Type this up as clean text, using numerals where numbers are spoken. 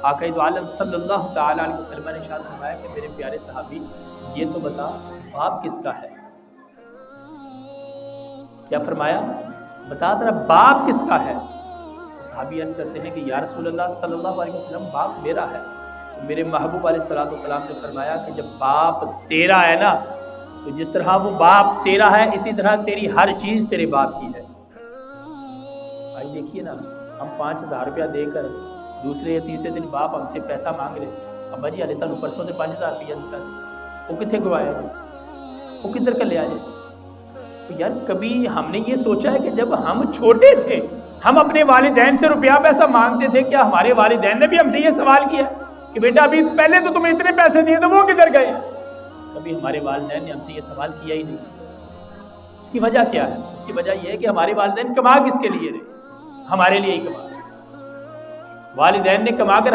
آقا دو عالم صلی اللہ تعالیٰ علیہ وسلم نے ارشاد فرمایا کہ میرے پیارے صحابی یہ تو بتا باپ کس کا ہے؟ کیا فرمایا؟ بتا تیرا باپ کس کا ہے؟ صحابی عرض کرتے ہیں کہ یا رسول اللہ صلی اللہ علیہ وسلم باپ میرا ہے۔ میرے محبوب علیہ الصلوۃ والسلام نے فرمایا کہ جب باپ تیرا ہے نا تو جس طرح وہ باپ تیرا ہے اسی طرح تیری ہر چیز تیرے باپ کی ہے۔ بھائی دیکھیے نا، ہم 5,000 روپیہ دے کر دوسرے یا تیسرے دن باپ ہم سے پیسہ مانگ رہے، ابا جی علی تعالیٰ پرسوں سے 5,000 روپیہ دیتا سی، وہ کتنے گوایا جائے، وہ کدھر کر لیا جائے؟ تو یار کبھی ہم نے یہ سوچا ہے کہ جب ہم چھوٹے تھے ہم اپنے والدین سے روپیہ پیسہ مانگتے تھے، کیا ہمارے والدین نے بھی ہم سے یہ سوال کیا کہ بیٹا ابھی پہلے تو تمہیں اتنے پیسے دیے تو وہ کدھر گئے؟ کبھی ہمارے والدین نے ہم سے یہ سوال کیا ہی نہیں۔ اس کی وجہ کیا ہے؟ اس کی وجہ یہ ہے کہ ہمارے والدین کما کس کے لیے رہے؟ ہمارے لیے ہی کما۔ والدین نے کما کر